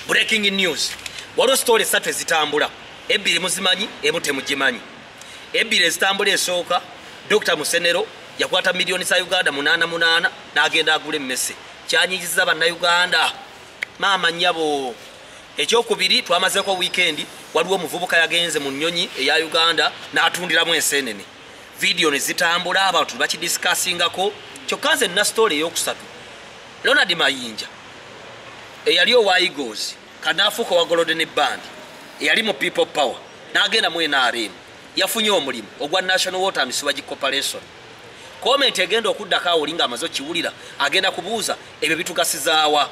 Breaking news. Waliwo story esatu ezitambula. Ebbiri muzimanyi, emu temugimanyi. Ebbiri ezitambula esooka, Dr. Musenero yakwata milioni za Uganda 88 n'agenda agula emmese. Kyanyigiza bannayuganda. Maama nnyabo. Ekyokubiri twamazeko weekend waliwo omuvubuka yagenze mu nnyonyi eya Uganda n'atundiramu enseenene. Video ne zitambula abantu bakidiscussingako. Kyokka nze nina story eyokusatu. Ronald Mayinja eyali owa Eagles kanaafuuka wa Golden Band eyali mu People Power n'agenda mu NRM yafunye omulimu ogwa National Water and Sewage Corporation. Comment egenda okuddako olinga amazo kiwulira agenda kubuuza ebyo bitugasizaawa.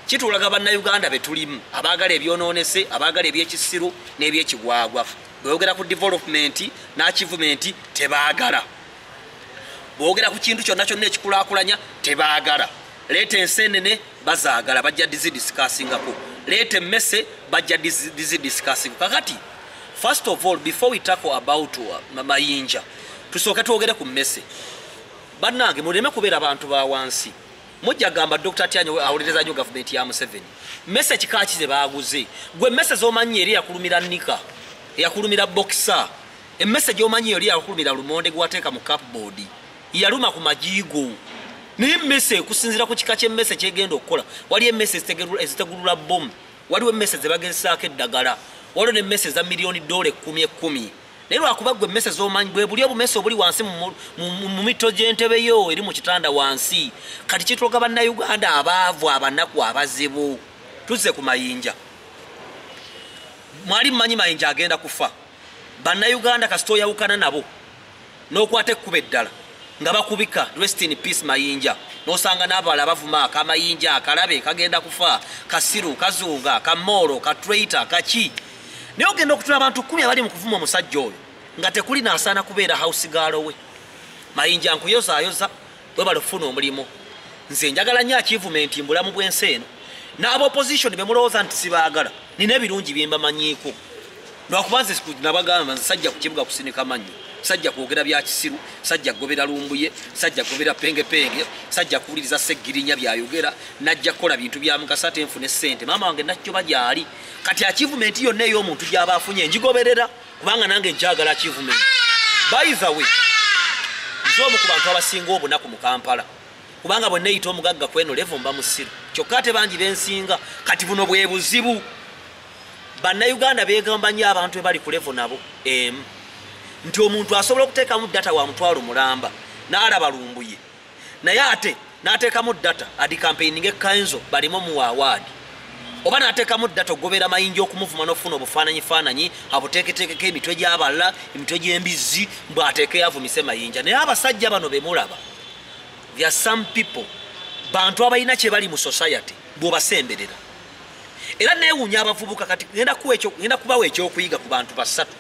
Kitulaga bannayuganda betulimu abaagala ebyonoonese abaagala ebyekisiru n'ebyekigwagwa. Bwogera ku development n'achievement tebaagala. Bwogera ku kintu kyonna kyonna ekikulaakulanya tebaagala. Leeta enseenene bazaagala bajja discussingako. Leeta emmese bajja discussing. Kakati first of all, before we talk about Mayinja, tusooka twogere ku mmese. Bannange muleme kubeera abantu ba wansi. Mujja gamba Dr. Tianyo awuliriza nnyo government ya Museveni. Mmese kikaaki ze baaguze. Gwe mmese z'omanyi eri yakulumira Nika, yakulumira Boxer. Emmese gy'omanyi eri yakulumira Lumonde gwateeka mu cupboard. Yaluma ku majigo. Ni mmese kusinzira ku kika ky'emmese kyegenda okukola. Wali emmese ezitegulula bomu. Waliwo emmese ze bagezaako eddagala. Waliwo n'emmese za miliyoni $10. Naye lwakuba gwe emmese z'omanyi bwe buli obumese obuli wansi mu mito gy'entebe yo eri mu kitanda wansi. Kati kitulaga bannayuganda abaavu abanaku abazibu. Tuzze ku Mayinja. Mwali mmanyi Mayinja agenda kufa. Bannayuganda kasito yawukana nabo n'okwata ekkuba eddala nga bakubika rest in peace Mayinja. N'osanga n'abalala bavuma akamayinja akalabe kagenda kufa, kasiru kazunga kamoro katraitor kaki. Naye ogenda okutula abantu 10 abali mu kuvuma omusajja oyo nga tekuli n'asaana kubeera house girl we. Mayinja nkuyozaayoza bwe balufuna omulimu. Nze njagala nnyo achievement mbulamu bw'ensi eno. N'aba opposition be mulowooza nti sibaagala nina ebirungi bye mbamanyiiko. Lwakubanze nabagamba nsajja ku kibuga kusinika mannyo. Sajja kwogera bya kisiru, sajja gobera lumbuye, sajja gobera penge, sajja kuwuliriza Seggirinya byayogera, najja kukola bintu bya mukasate enfune ssente. Maama wange nakyo bagyali. Kati achievement yonna ey'omuntu gy'aba afunye njigoberera kubanga nange njagala achievement. By the way, nzomu ku bantu abasinga obunaku mu Kampala. Kubanga bwe neeyita omugagga kweno level mba musiru. Kyokka ate bangi bensinga kati buno bwe buzibu. Bannayuganda beegamba nnyo abantu bali ku level nabo. Nti omuntu asobola okuteekamu data wa mutwalo mulamba n'alaba lumbuye. Naye ate n'ateekamu data adi campaigning ekkanzo balimo mu award. Oba n'ateekamu data ogobera Mayinja okumuvuma n'ofuna obufaananyi abuteeketeekeko emitwe gy'abalala, emitwe gy'embizzi bw'ateeke yavumise Mayinja. Naye abasajja bano be mulaba. There are some people bantu abalina kye bali mu society bw'obasemberera. Era neewuunya abavubuka kati ngenda kubawa ekyokuyiga ku bantu basatu.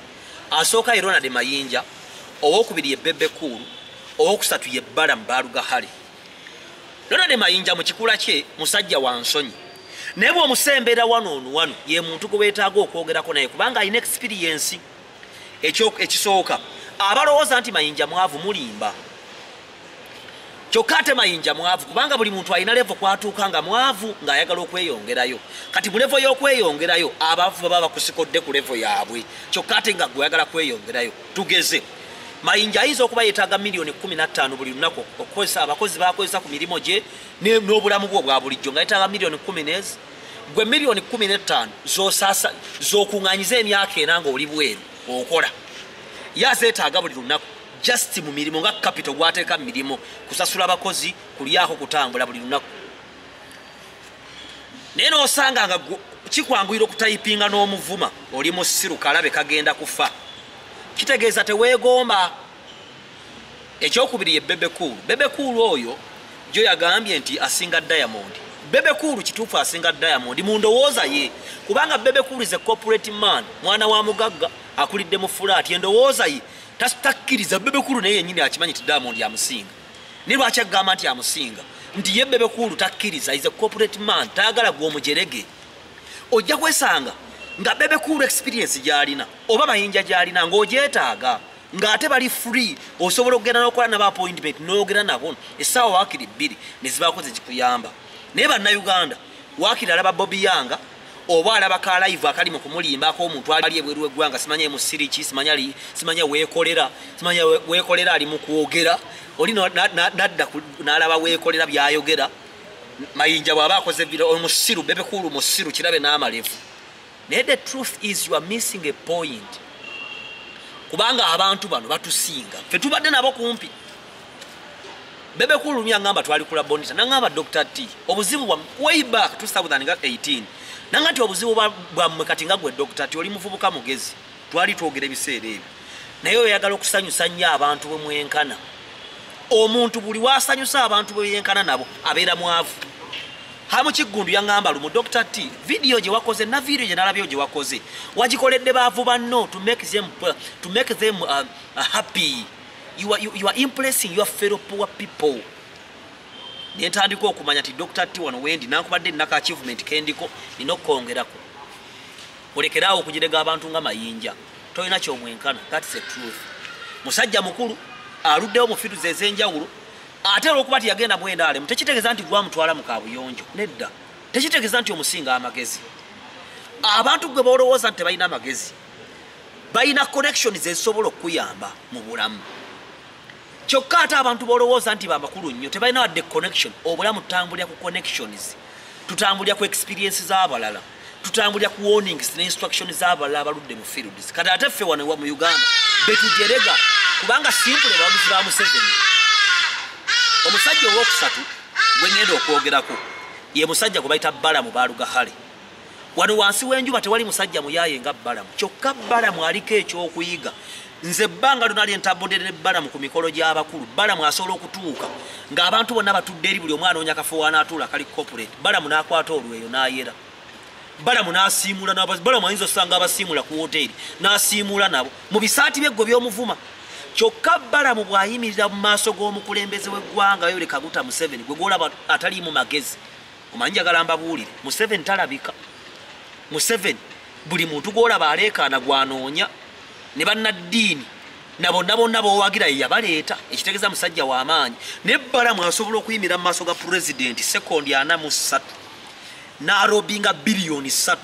Asooka Ronald Mayinja, owokubiri ye Bebe Cool, owokusatu ye Bala Mbalugahale. Ronald Mayinja mu kikula kye musajja wa nsonyi. Naye bw'omusembera wano ye muntu gwe weetaaga okwogerako naye kubanga alina experience. Ekisooka abalowooza nti Mayinja mwavu mulimba. Kyokka ate Mayinja mwavu kubanga buli muntu alina level kwatuuka nga mwavu ng'ayagala okweyongerayo. Kati mu level y'okweyongerayo abavu baba bakusikodde ku level yaabwe. Kyokka ate nga gweyagala kweyongerayo. Tugeze. Mayinja ayinza okuba yeetaaga miliyoni 15 buli lunaku okukozesa abakozi bakozesa ku mirimu gye n'obulamu bwo bwa bulijjo nga yeetaaga miliyoni 10. Gwe miliyoni 15 z'okuŋŋaanyiza emyaka ena ng'oli bweru okola. Yazeetaaga buli lunaku. Just mu mirimu nga capital gwateeka mu mirimu kusasula abakozi kulyako kutambula buli lunaku. Naye n'osanga nga kikwanguyira okutayipinga n'omuvuma oli musiru kalabe kagenda kufa. Kitegeeza teweegomba. Ekyokubiri ye Bebe Cool. Bebe Cool oyo gyo yagambye nti asinga Diamond. Bebe Cool kituufu asinga Diamond mu ndowooza ye kubanga Bebe Cool is a corporate man, mwana wa mugagga akulidde mu fulaati. Endowooza ye takkiriza Bebe Cool naye yennyini akimanyi nti Diamond yamusinga. Ne lwaki agamba nti amusinga nti ye Bebe Cool takkiriza, is a corporate man, taagala gw'omujerege. Ojja kwesanga nga Bebe Cool experience gy'alina oba Mayinja gy'alina ng'ogyetaaga ng'ate bali free osobola okugenda n'okola nabo appointment n'ogera nabo essaawa waakiri 2 ne zibaako ze kikuyamba. Naye bannayuganda waakiri alaba Bobby Yanga oba alaba ka live akali mu kumulimbako omuntu ali ebweru eggwanga simanya musiriki simanya weekolera ali mu kwogera oli nadda n'alaba weekolera byayogera Mayinja bw'aba akoze video omusiru bebekulu musiru kirabe n'amalevu naye the truth is you are missing a point kubanga abantu bano batusinga ffe tubadde nabo kumpi bebekulu myangamba twali kula bonita nangamba Dr. T obuzibu bwa way back 2018 nanga nti obuzibu bwammwe kati nga gwe Dr. T oli muvubuka mugezi twali twogera ebiseera ebyo naye oyagala okusanyusa nnyo abantu bwe mwenkana omuntu buli wasanyusa abantu bwe yenkana nabo abeera mwavu hamu kigundu yangamba lumu Dr. T video gye wakoze na video gye nalabyo gye wakoze wagikoledde baavu banno to make them happy you are impressing your fellow poor people nentandika okumanya ti Dr. T wano wendi nankubadde nnaka achievement kendiko ninokongerako olekeraawo okugirega abantu nga Mayinja tolina kyomwenkana that's the truth musajja mukulu aluddewo mu fitu zezenjawulo ate olwokuba ti yagenda mwenda alemu tekitegeeza nti gwamutwala mu kabuyonjo nedda tekitegeeza nti omusinga amagezi abantu gwe boolowooza nti tebalina amagezi balina connections ezisobola okuyamba mu bulamu kyokka ate abantu boolowooza nti bamakulu nnyo tebalina wadde connection obulamu tutambulira ku connections tutambulira ku experience z'abalala tutambulira ku warnings ne instructions z'abalala abaludde mu fields kati ate ffe wano mu Uganda betujerega kubanga simple bawagizi ba Museveni omusajja ow'okusatu gwe ngenda okwogerako ye musajja gwe bayita Balamu Balugahale wano wansi w'enjuba tewali musajja muyaaye nga Balamu kyokka Balamu aliko ekyokuyiga nze ebbanga lyonna lyentabudde ne Balamu ku mikolo gy'abakulu Balamu asobola okutuuka ng'abantu bonna batudde eri buli omwana onyakafo wanaatuula akali corporate Balamu n'akwata olweyo n'ayera Balamu n'asiimula Balamu ayinza osanga abasiimula ku woteeri n'asiimula nabo mu bisaati by'eggo by'omuvuma kyokka Balamu bw'ayimirira mu maaso g'omukulembeze w'eggwanga Yoweri Kaguta Museveni gwe gwolaba ataliimu magezi omanyi njagala mbabuulire Museveni talabika Museveni buli muntu gwolaba aleekaana gwanoonya ne bannaddiini na bonna bonna b'owagira ye yabaleeta ekitegeeza musajja w'amaanyi ne Balamu asobola okuyimira mu maaso ga pulezidenti sekondi 43 n'alobinga biliyoni 3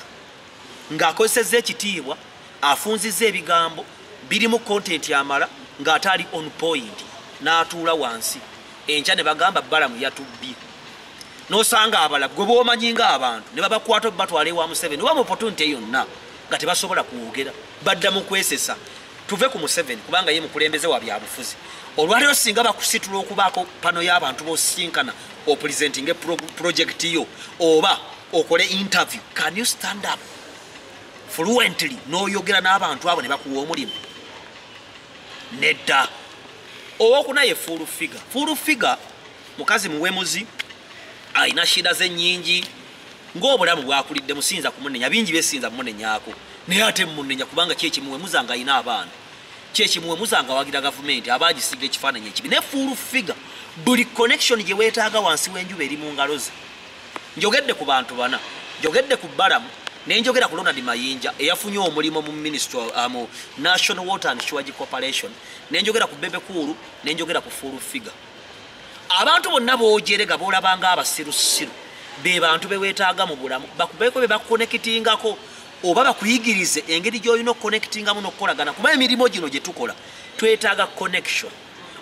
ng'akozesezza ekitiibwa afunzizza ebigambo birimu content yamala ng'atali on point n'atuula wansi enkya ne bagamba Balamu yatubbye n'osanga abala gwe b'omanyi ng'abantu ne babakwata batwala ewa Museveni oba mu opportunity yonna nga tebasobola kuwogera badda mu kwesesa tuve ku Museveni kubanga ye mukulembeze wa byabufuzi olwaliro singa bakusitula okubaako pano y'abantu b'osinkana opresentinge project yo oba okole interview can you stand up fluently n'oyogera n'abantu abo ne bakuwa omulimu nedda owokuna ye full figure mukazi muwemuzi ayina shida ze nnyingi ng'obulamu bwakulidde musinza kumunenya bingi besinza mumunenyaako naye ate mumunenya kubanga kyekimuwemuzanga ayina abaana kyekimuwemuzanga wagira gavumenti abagisiga ekifaananyi ekibi ne full figure buli connection gye weetaaga wansi w'enjuba eri mu ngalo ze njogedde ku bantu bana njogedde ku Balamu nenjogera ku Ronald Mayinja eyafunye omulimu mu ministry mu National Water and Sewage Corporation nenjogera ku Bebekulu nenjogera ku full figure abantu bonna boojerega boolabanga abasirusiru be bantu beweetaaga mu bulamu bakubeeko be bakukonekitingako oba bakuyigirize engeri gy'olina okukonekitingamu n'okukolagana kuba emirimu gino gye tukola twetaaga connection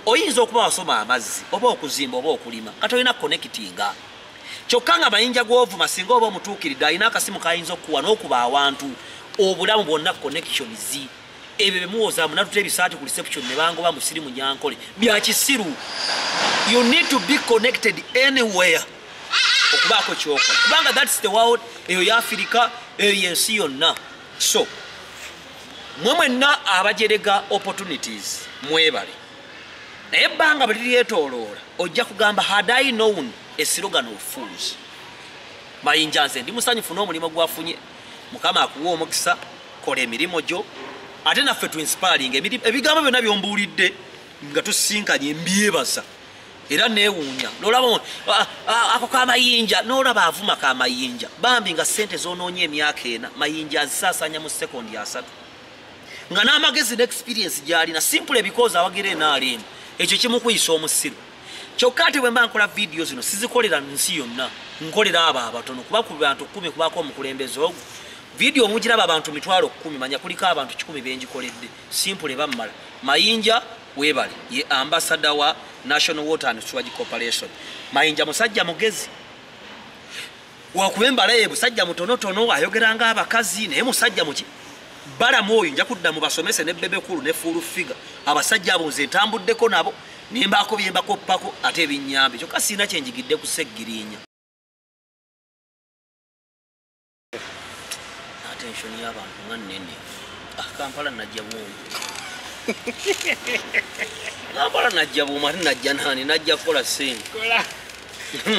oyinza okuba wasoma amazzi oba okuzimba oba okulima kati olina konekitinga kyokka nga Mayinja gw'ovuma singa oba omutuukiridde alina akasimu kayinza okukuwa n'okuba awantu obulamu bwonna connections ebyo bemuwooza munatuta ebisaati ku reception ne bangoba musirimu nyankole bya kisiru you need to be connected anywhere okubaako kyokola kubanga that's the world eyo ya Afirika eyo yensi yonna so mwe mwenna abajerega opportunities mwebale naye ebbanga bwe liryetooloola ojja kugamba had I known a slogan of fools Mayinja nze ndi musanyufu n'omulimu gwafunye Mukama akuwa omukisa kola emirimu gyo ate naffe tu inspiring ebigambo byonna byombuulidde nga tusinkanye mbyebaza era neewuunya n'olaba ako ka Mayinja n'olaba avuma ka Mayinja bambi nga ssente zoonoonye emyaka ena Mayinja azisaasanya mu sekondi 3 nga n'amagezi n'experience gy'alina simple because awagira NRM ekyo kimukuyisa omusiru kyokka ate bwe mba nkola vidiyo zino sizikolera nsi yonna, nkolera abo abatono kuba ku bantu 10 kubako omukulembeze ogwo. Vidiyo mugiraba abantu 10,000 manya kuliko abantu 10 benjikoledde simple bammala. Mayinja webale ye ambassador wa National Water and Sewage Corporation. Mayinja musajja mugezi wakubembala ye musajja mutonotono ayogeranga abakazi naye musajja muki bala moyo nja kudda mu basomese ne bebe kulu ne full figure abasajja abo nze tambuddeko nabo nimbaako byembako pako ate ebinyambi kyokka sina kyenjigidde ku Seggirinya. Attention y'abantu nga nnene. Kampala najja bwombi. Kampala najja bwombi ate najja nani najja kukola ssente.